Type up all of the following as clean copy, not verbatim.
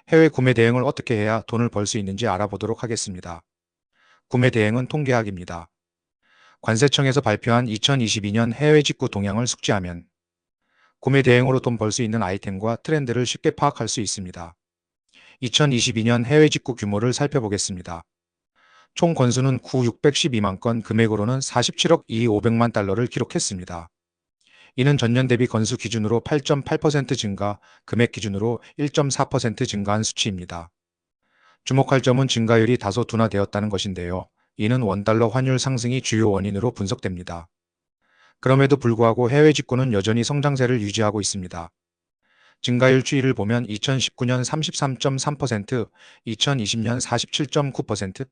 해외 구매 대행을 어떻게 해야 돈을 벌 수 있는지 알아보도록 하겠습니다. 구매 대행은 통계학입니다. 관세청에서 발표한 2022년 해외 직구 동향을 숙지하면 구매 대행으로 돈 벌 수 있는 아이템과 트렌드를 쉽게 파악할 수 있습니다. 2022년 해외 직구 규모를 살펴보겠습니다. 총 건수는 9,612만 건, 금액으로는 47억 2,500만 달러를 기록했습니다. 이는 전년 대비 건수 기준으로 8.8% 증가, 금액 기준으로 1.4% 증가한 수치입니다. 주목할 점은 증가율이 다소 둔화되었다는 것인데요. 이는 원달러 환율 상승이 주요 원인으로 분석됩니다. 그럼에도 불구하고 해외 직구는 여전히 성장세를 유지하고 있습니다. 증가율 추이를 보면 2019년 33.3%, 2020년 47.9%,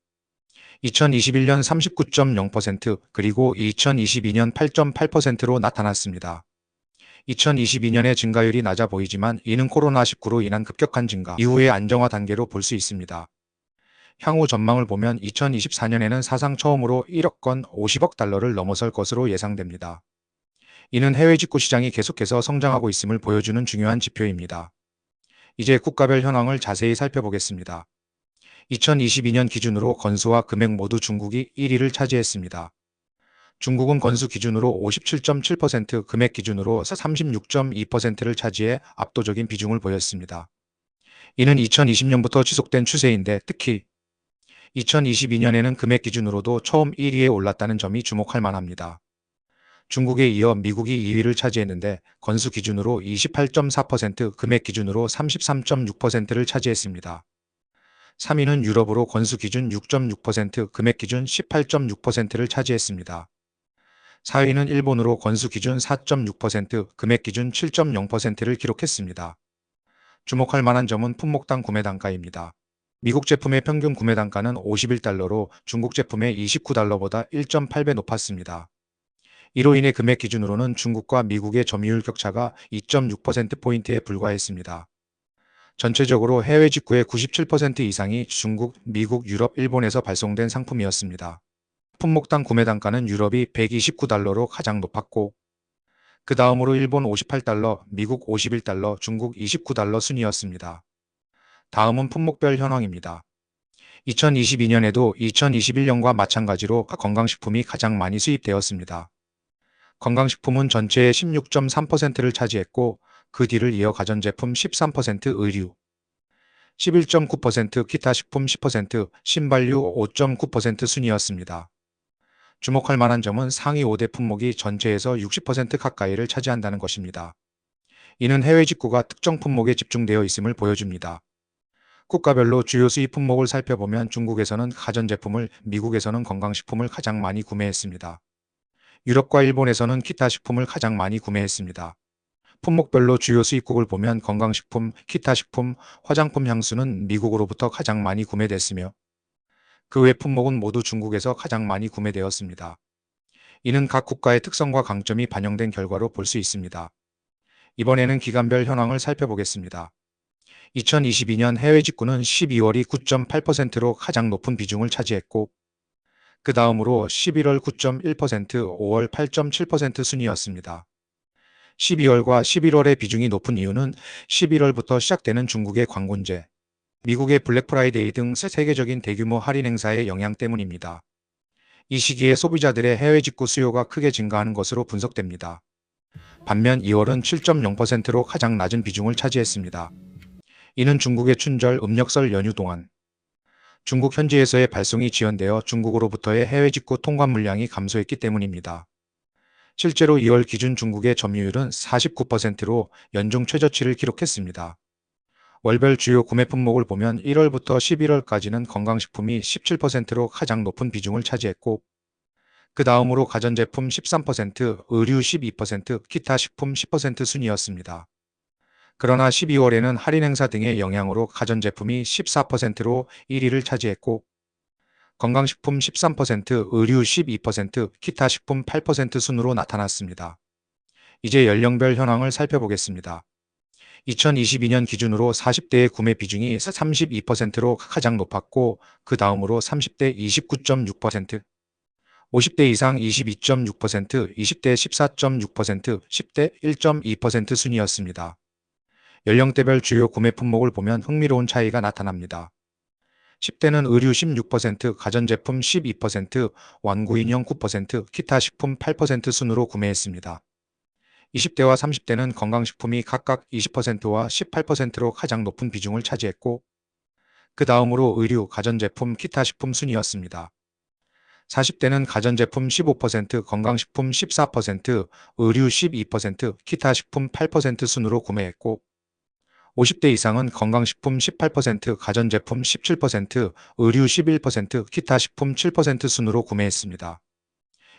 2021년 39.0%, 그리고 2022년 8.8%로 나타났습니다. 2022년의 증가율이 낮아 보이지만 이는 코로나19로 인한 급격한 증가 이후의 안정화 단계로 볼 수 있습니다. 향후 전망을 보면 2024년에는 사상 처음으로 1억 건 50억 달러를 넘어설 것으로 예상됩니다. 이는 해외 직구 시장이 계속해서 성장하고 있음을 보여주는 중요한 지표입니다. 이제 국가별 현황을 자세히 살펴보겠습니다. 2022년 기준으로 건수와 금액 모두 중국이 1위를 차지했습니다. 중국은 건수 기준으로 57.7%, 금액 기준으로 36.2%를 차지해 압도적인 비중을 보였습니다. 이는 2020년부터 지속된 추세인데 특히 2022년에는 금액 기준으로도 처음 1위에 올랐다는 점이 주목할 만합니다. 중국에 이어 미국이 2위를 차지했는데 건수 기준으로 28.4%, 금액 기준으로 33.6%를 차지했습니다. 3위는 유럽으로 건수 기준 6.6%, 금액 기준 18.6%를 차지했습니다. 4위는 일본으로 건수 기준 4.6%, 금액 기준 7.0%를 기록했습니다. 주목할 만한 점은 품목당 구매 단가입니다. 미국 제품의 평균 구매 단가는 51달러로 중국 제품의 29달러보다 1.8배 높았습니다. 이로 인해 금액 기준으로는 중국과 미국의 점유율 격차가 2.6%포인트에 불과했습니다. 전체적으로 해외 직구의 97% 이상이 중국, 미국, 유럽, 일본에서 발송된 상품이었습니다. 품목당 구매 단가는 유럽이 129달러로 가장 높았고, 그 다음으로 일본 58달러, 미국 51달러, 중국 29달러 순이었습니다. 다음은 품목별 현황입니다. 2022년에도 2021년과 마찬가지로 건강식품이 가장 많이 수입되었습니다. 건강식품은 전체의 16.3%를 차지했고 그 뒤를 이어 가전제품 13%, 의류 11.9%, 기타 식품 10%, 신발류 5.9% 순이었습니다. 주목할 만한 점은 상위 5대 품목이 전체에서 60% 가까이를 차지한다는 것입니다. 이는 해외 직구가 특정 품목에 집중되어 있음을 보여줍니다. 국가별로 주요 수입 품목을 살펴보면 중국에서는 가전제품을, 미국에서는 건강식품을 가장 많이 구매했습니다. 유럽과 일본에서는 기타 식품을 가장 많이 구매했습니다. 품목별로 주요 수입국을 보면 건강식품, 기타 식품, 화장품, 향수는 미국으로부터 가장 많이 구매됐으며 그 외 품목은 모두 중국에서 가장 많이 구매되었습니다. 이는 각 국가의 특성과 강점이 반영된 결과로 볼 수 있습니다. 이번에는 기간별 현황을 살펴보겠습니다. 2022년 해외 직구는 12월이 9.8%로 가장 높은 비중을 차지했고 그 다음으로 11월 9.1%, 5월 8.7% 순이었습니다. 12월과 11월의 비중이 높은 이유는 11월부터 시작되는 중국의 광군제, 미국의 블랙 프라이데이 등 세계적인 대규모 할인 행사의 영향 때문입니다. 이 시기에 소비자들의 해외 직구 수요가 크게 증가하는 것으로 분석됩니다. 반면 2월은 7.0%로 가장 낮은 비중을 차지했습니다. 이는 중국의 춘절, 음력설 연휴 동안 중국 현지에서의 발송이 지연되어 중국으로부터의 해외 직구 통관 물량이 감소했기 때문입니다. 실제로 2월 기준 중국의 점유율은 49%로 연중 최저치를 기록했습니다. 월별 주요 구매 품목을 보면 1월부터 11월까지는 건강식품이 17%로 가장 높은 비중을 차지했고 그 다음으로 가전제품 13%, 의류 12%, 기타 식품 10% 순이었습니다. 그러나 12월에는 할인 행사 등의 영향으로 가전제품이 14%로 1위를 차지했고 건강식품 13%, 의류 12%, 기타 식품 8% 순으로 나타났습니다. 이제 연령별 현황을 살펴보겠습니다. 2022년 기준으로 40대의 구매 비중이 32%로 가장 높았고 그 다음으로 30대 29.6%, 50대 이상 22.6%, 20대 14.6%, 10대 1.2% 순이었습니다. 연령대별 주요 구매 품목을 보면 흥미로운 차이가 나타납니다. 10대는 의류 16%, 가전제품 12%, 완구인형 9%, 기타 식품 8% 순으로 구매했습니다. 20대와 30대는 건강식품이 각각 20%와 18%로 가장 높은 비중을 차지했고, 그 다음으로 의류, 가전제품, 기타 식품 순이었습니다. 40대는 가전제품 15%, 건강식품 14%, 의류 12%, 기타 식품 8% 순으로 구매했고, 50대 이상은 건강식품 18%, 가전제품 17%, 의류 11%, 기타 식품 7% 순으로 구매했습니다.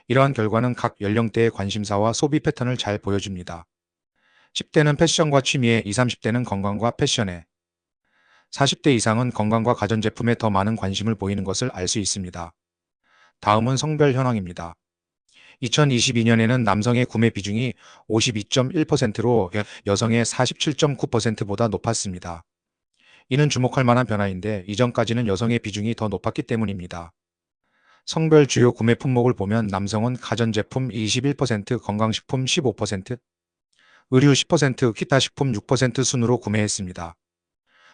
이러한 결과는 각 연령대의 관심사와 소비 패턴을 잘 보여줍니다. 10대는 패션과 취미에, 20, 30대는 건강과 패션에, 40대 이상은 건강과 가전제품에 더 많은 관심을 보이는 것을 알 수 있습니다. 다음은 성별 현황입니다. 2022년에는 남성의 구매 비중이 52.1%로 여성의 47.9%보다 높았습니다. 이는 주목할 만한 변화인데, 이전까지는 여성의 비중이 더 높았기 때문입니다. 성별 주요 구매 품목을 보면 남성은 가전제품 21%, 건강식품 15%, 의류 10%, 기타 식품 6% 순으로 구매했습니다.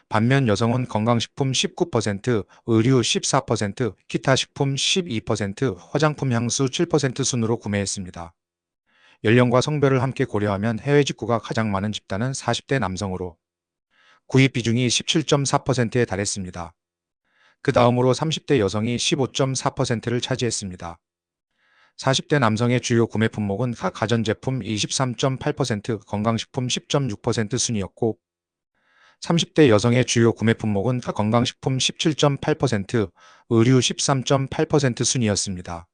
반면 여성은 건강식품 19%, 의류 14%, 기타 식품 12%, 화장품 향수 7% 순으로 구매했습니다. 연령과 성별을 함께 고려하면 해외 직구가 가장 많은 집단은 40대 남성으로 구입 비중이 17.4%에 달했습니다. 그 다음으로 30대 여성이 15.4%를 차지했습니다. 40대 남성의 주요 구매 품목은 가전제품 23.8%, 건강식품 10.6% 순이었고, 30대 여성의 주요 구매 품목은 건강식품 17.8%, 의류 13.8% 순이었습니다.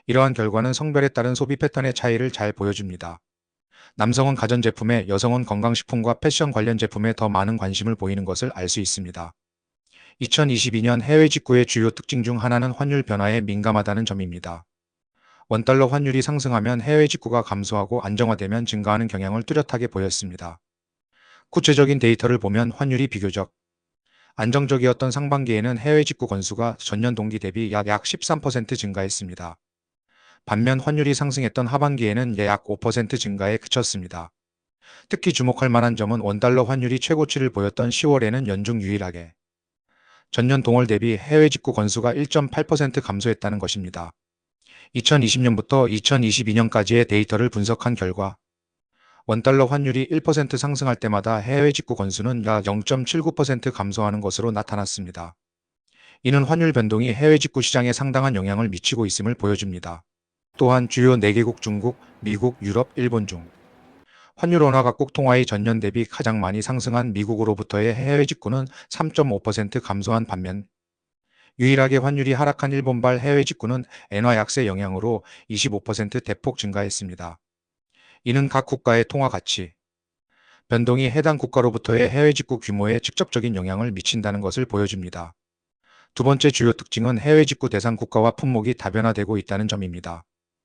이러한 결과는 성별에 따른 소비 패턴의 차이를 잘 보여줍니다. 남성은 가전제품에, 여성은 건강식품과 패션 관련 제품에 더 많은 관심을 보이는 것을 알 수 있습니다. 2022년 해외 직구의 주요 특징 중 하나는 환율 변화에 민감하다는 점입니다. 원달러 환율이 상승하면 해외 직구가 감소하고 안정화되면 증가하는 경향을 뚜렷하게 보였습니다. 구체적인 데이터를 보면 환율이 비교적 안정적이었던 상반기에는 해외 직구 건수가 전년 동기 대비 약 13% 증가했습니다. 반면 환율이 상승했던 하반기에는 약 5% 증가에 그쳤습니다. 특히 주목할 만한 점은 원달러 환율이 최고치를 보였던 10월에는 연중 유일하게 전년 동월 대비 해외 직구 건수가 1.8% 감소했다는 것입니다. 2020년부터 2022년까지의 데이터를 분석한 결과 원달러 환율이 1% 상승할 때마다 해외 직구 건수는 약 0.79% 감소하는 것으로 나타났습니다. 이는 환율 변동이 해외 직구 시장에 상당한 영향을 미치고 있음을 보여줍니다. 또한 주요 4개국 중국, 미국, 유럽, 일본 중 환율 원화 각국 통화의 전년 대비 가장 많이 상승한 미국으로부터의 해외 직구는 3.5% 감소한 반면, 유일하게 환율이 하락한 일본발 해외 직구는 엔화 약세 영향으로 25% 대폭 증가했습니다. 이는 각 국가의 통화 가치 변동이 해당 국가로부터의 해외 직구 규모에 직접적인 영향을 미친다는 것을 보여줍니다. 두 번째 주요 특징은 해외 직구 대상 국가와 품목이 다변화되고 있다는 점입니다.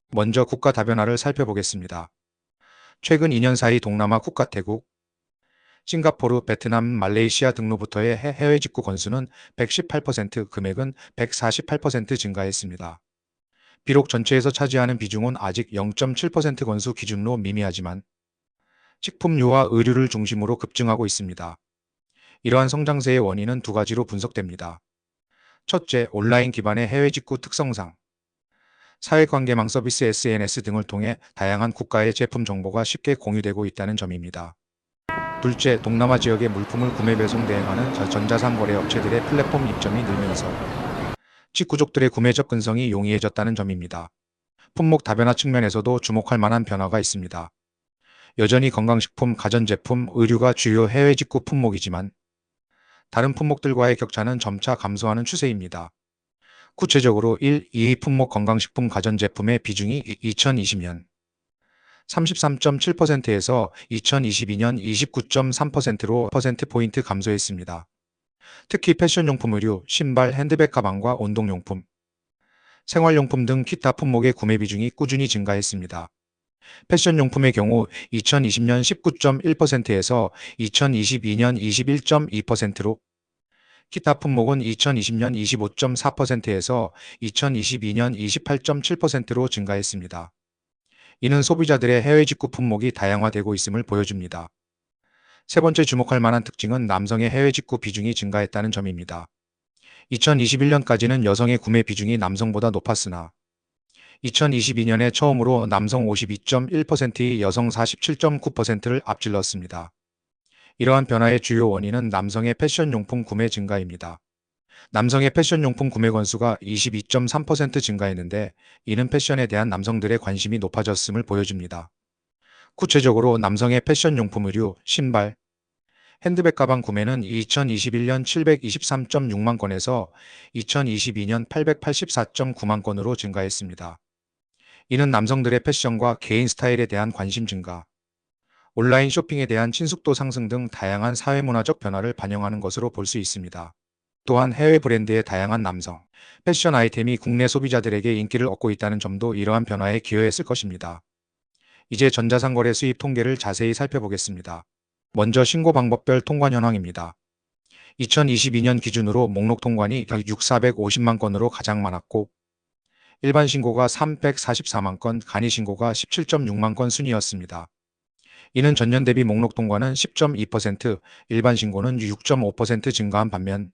먼저 국가 다변화를 살펴보겠습니다. 최근 2년 사이 동남아 국가 태국, 싱가포르, 베트남, 말레이시아 등로부터의 해외 직구 건수는 118%, 금액은 148% 증가했습니다. 비록 전체에서 차지하는 비중은 아직 0.7% 건수 기준으로 미미하지만 식품류와 의류를 중심으로 급증하고 있습니다. 이러한 성장세의 원인은 두 가지로 분석됩니다. 첫째, 온라인 기반의 해외 직구 특성상 사회관계망 서비스 SNS 등을 통해 다양한 국가의 제품 정보가 쉽게 공유되고 있다는 점입니다. 둘째, 동남아 지역의 물품을 구매 배송 대행하는 전자상거래 업체들의 플랫폼 입점이 늘면서 직구족들의 구매 접근성이 용이해졌다는 점입니다. 품목 다변화 측면에서도 주목할 만한 변화가 있습니다. 여전히 건강식품, 가전제품, 의류가 주요 해외 직구 품목이지만 다른 품목들과의 격차는 점차 감소하는 추세입니다. 구체적으로 1, 2위 품목 건강식품 가전제품의 비중이 2020년 33.7%에서 2022년 29.3%로 퍼센트포인트 감소했습니다. 특히 패션용품, 의류, 신발, 핸드백, 가방과 운동용품, 생활용품 등 기타 품목의 구매 비중이 꾸준히 증가했습니다. 패션용품의 경우 2020년 19.1%에서 2022년 21.2%로, 기타 품목은 2020년 25.4%에서 2022년 28.7%로 증가했습니다. 이는 소비자들의 해외 직구 품목이 다양화되고 있음을 보여줍니다. 세 번째 주목할 만한 특징은 남성의 해외 직구 비중이 증가했다는 점입니다. 2021년까지는 여성의 구매 비중이 남성보다 높았으나 2022년에 처음으로 남성 52.1%이 여성 47.9%를 앞질렀습니다. 이러한 변화의 주요 원인은 남성의 패션용품 구매 증가입니다. 남성의 패션용품 구매 건수가 22.3% 증가했는데 이는 패션에 대한 남성들의 관심이 높아졌음을 보여줍니다. 구체적으로 남성의 패션용품 의류, 신발, 핸드백 가방 구매는 2021년 723.6만 건에서 2022년 884.9만 건으로 증가했습니다. 이는 남성들의 패션과 개인 스타일에 대한 관심 증가, 온라인 쇼핑에 대한 친숙도 상승 등 다양한 사회문화적 변화를 반영하는 것으로 볼 수 있습니다. 또한 해외 브랜드의 다양한 남성, 패션 아이템이 국내 소비자들에게 인기를 얻고 있다는 점도 이러한 변화에 기여했을 것입니다. 이제 전자상거래 수입 통계를 자세히 살펴보겠습니다. 먼저 신고 방법별 통관 현황입니다. 2022년 기준으로 목록 통관이 6,450만 건으로 가장 많았고, 일반 신고가 344만 건, 간이 신고가 17.6만 건 순이었습니다. 이는 전년 대비 목록 통관은 10.2%, 일반 신고는 6.5% 증가한 반면,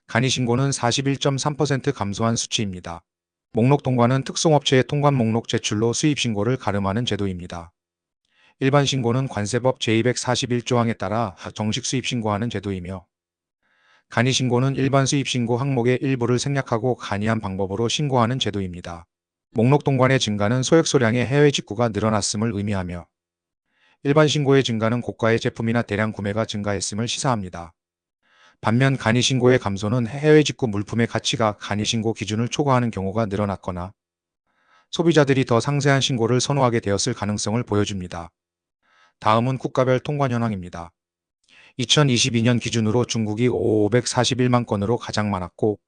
간이 신고는 41.3% 감소한 수치입니다. 목록 통관은 특송업체의 통관 목록 제출로 수입 신고를 가름하는 제도입니다. 일반 신고는 관세법 제241조항에 따라 정식 수입 신고하는 제도이며, 간이 신고는 일반 수입 신고 항목의 일부를 생략하고 간이한 방법으로 신고하는 제도입니다. 목록 통관의 증가는 소액소량의 해외 직구가 늘어났음을 의미하며, 일반 신고의 증가는 고가의 제품이나 대량 구매가 증가했음을 시사합니다. 반면 간이 신고의 감소는 해외 직구 물품의 가치가 간이 신고 기준을 초과하는 경우가 늘어났거나 소비자들이 더 상세한 신고를 선호하게 되었을 가능성을 보여줍니다. 다음은 국가별 통관 현황입니다. 2022년 기준으로 중국이 541만 건으로 가장 많았고,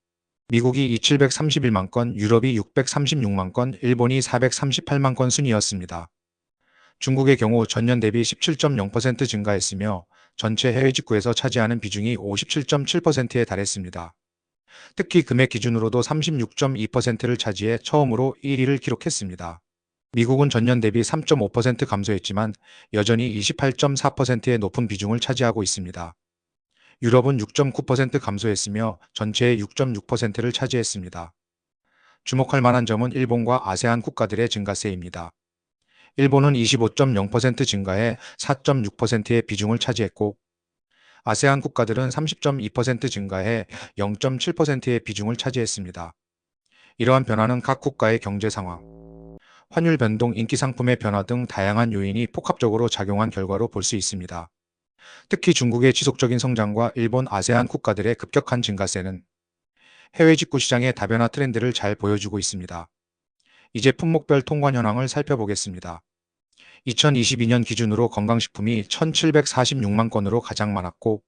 미국이 731만 건, 유럽이 636만 건, 일본이 438만 건 순이었습니다. 중국의 경우 전년 대비 17.0% 증가했으며 전체 해외 직구에서 차지하는 비중이 57.7%에 달했습니다. 특히 금액 기준으로도 36.2%를 차지해 처음으로 1위를 기록했습니다. 미국은 전년 대비 3.5% 감소했지만 여전히 28.4%의 높은 비중을 차지하고 있습니다. 유럽은 6.9% 감소했으며 전체의 6.6%를 차지했습니다. 주목할 만한 점은 일본과 아세안 국가들의 증가세입니다. 일본은 25.0% 증가해 4.6%의 비중을 차지했고, 아세안 국가들은 30.2% 증가해 0.7%의 비중을 차지했습니다. 이러한 변화는 각 국가의 경제 상황, 환율 변동, 인기 상품의 변화 등 다양한 요인이 복합적으로 작용한 결과로 볼 수 있습니다. 특히 중국의 지속적인 성장과 일본, 아세안 국가들의 급격한 증가세는 해외 직구 시장의 다변화 트렌드를 잘 보여주고 있습니다. 이제 품목별 통관 현황을 살펴보겠습니다. 2022년 기준으로 건강식품이 1,746만 건으로 가장 많았고,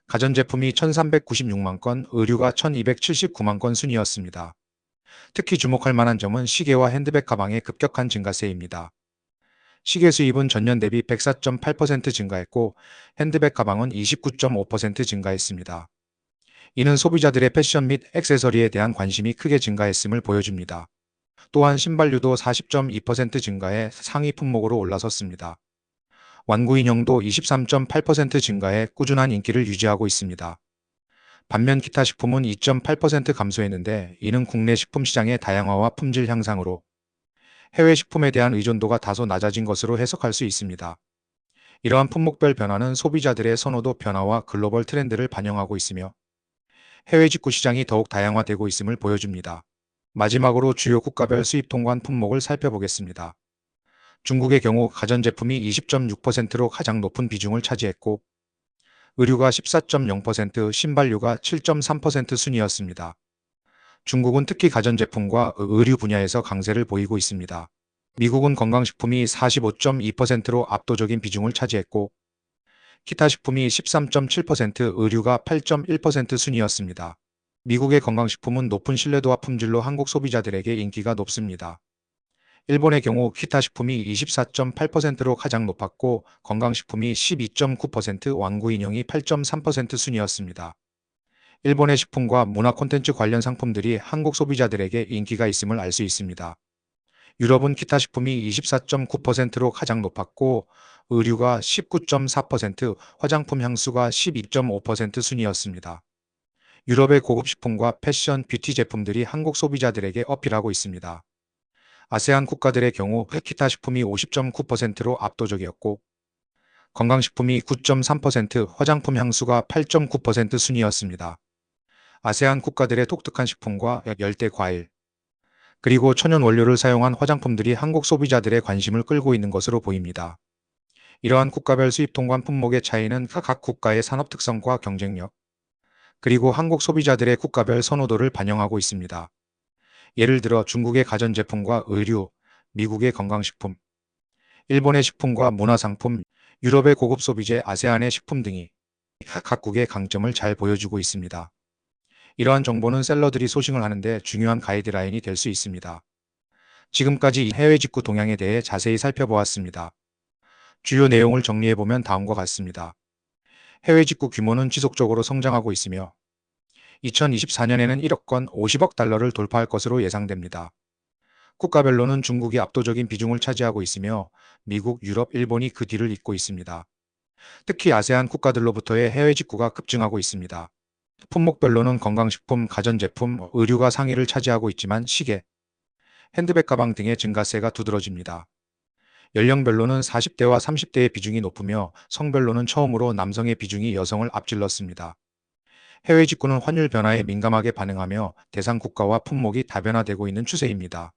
가전제품이 1,396만 건, 의류가 1,279만 건 순이었습니다. 특히 주목할 만한 점은 시계와 핸드백 가방의 급격한 증가세입니다. 시계 수입은 전년 대비 104.8% 증가했고, 핸드백 가방은 29.5% 증가했습니다. 이는 소비자들의 패션 및 액세서리에 대한 관심이 크게 증가했음을 보여줍니다. 또한 신발류도 40.2% 증가해 상위 품목으로 올라섰습니다. 완구 인형도 23.8% 증가해 꾸준한 인기를 유지하고 있습니다. 반면 기타 식품은 2.8% 감소했는데 이는 국내 식품 시장의 다양화와 품질 향상으로 해외 식품에 대한 의존도가 다소 낮아진 것으로 해석할 수 있습니다. 이러한 품목별 변화는 소비자들의 선호도 변화와 글로벌 트렌드를 반영하고 있으며 해외 직구 시장이 더욱 다양화되고 있음을 보여줍니다. 마지막으로 주요 국가별 수입 통관 품목을 살펴보겠습니다. 중국의 경우 가전제품이 20.6%로 가장 높은 비중을 차지했고, 의류가 14.0%, 신발류가 7.3% 순이었습니다. 중국은 특히 가전제품과 의류 분야에서 강세를 보이고 있습니다. 미국은 건강식품이 45.2%로 압도적인 비중을 차지했고, 기타 식품이 13.7%, 의류가 8.1% 순이었습니다. 미국의 건강식품은 높은 신뢰도와 품질로 한국 소비자들에게 인기가 높습니다. 일본의 경우 기타 식품이 24.8%로 가장 높았고, 건강식품이 12.9%, 완구 인형이 8.3% 순이었습니다. 일본의 식품과 문화 콘텐츠 관련 상품들이 한국 소비자들에게 인기가 있음을 알 수 있습니다. 유럽은 기타 식품이 24.9%로 가장 높았고, 의류가 19.4%, 화장품 향수가 12.5% 순이었습니다. 유럽의 고급 식품과 패션, 뷰티 제품들이 한국 소비자들에게 어필하고 있습니다. 아세안 국가들의 경우 기타 식품이 50.9%로 압도적이었고, 건강식품이 9.3%, 화장품 향수가 8.9% 순이었습니다. 아세안 국가들의 독특한 식품과 열대 과일, 그리고 천연 원료를 사용한 화장품들이 한국 소비자들의 관심을 끌고 있는 것으로 보입니다. 이러한 국가별 수입 통관 품목의 차이는 각 국가의 산업 특성과 경쟁력, 그리고 한국 소비자들의 국가별 선호도를 반영하고 있습니다. 예를 들어 중국의 가전제품과 의류, 미국의 건강식품, 일본의 식품과 문화상품, 유럽의 고급 소비재, 아세안의 식품 등이 각국의 강점을 잘 보여주고 있습니다. 이러한 정보는 셀러들이 소싱을 하는데 중요한 가이드라인이 될 수 있습니다. 지금까지 해외 직구 동향에 대해 자세히 살펴보았습니다. 주요 내용을 정리해보면 다음과 같습니다. 해외 직구 규모는 지속적으로 성장하고 있으며 2024년에는 1억 건, 50억 달러를 돌파할 것으로 예상됩니다. 국가별로는 중국이 압도적인 비중을 차지하고 있으며 미국, 유럽, 일본이 그 뒤를 잇고 있습니다. 특히 아세안 국가들로부터의 해외 직구가 급증하고 있습니다. 품목별로는 건강식품, 가전제품, 의류가 상위를 차지하고 있지만 시계, 핸드백 가방 등의 증가세가 두드러집니다. 연령별로는 40대와 30대의 비중이 높으며 성별로는 처음으로 남성의 비중이 여성을 앞질렀습니다. 해외 직구는 환율 변화에 민감하게 반응하며 대상 국가와 품목이 다변화되고 있는 추세입니다.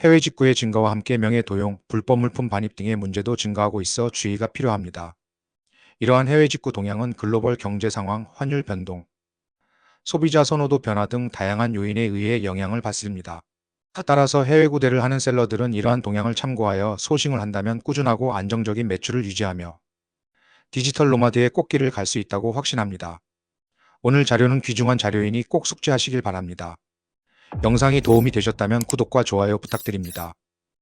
해외 직구의 증가와 함께 명예 도용, 불법 물품 반입 등의 문제도 증가하고 있어 주의가 필요합니다. 이러한 해외 직구 동향은 글로벌 경제 상황, 환율 변동, 소비자 선호도 변화 등 다양한 요인에 의해 영향을 받습니다. 따라서 해외 구대를 하는 셀러들은 이러한 동향을 참고하여 소싱을 한다면 꾸준하고 안정적인 매출을 유지하며 디지털 노마드의 꽃길을 갈 수 있다고 확신합니다. 오늘 자료는 귀중한 자료이니 꼭 숙지하시길 바랍니다. 영상이 도움이 되셨다면 구독과 좋아요 부탁드립니다.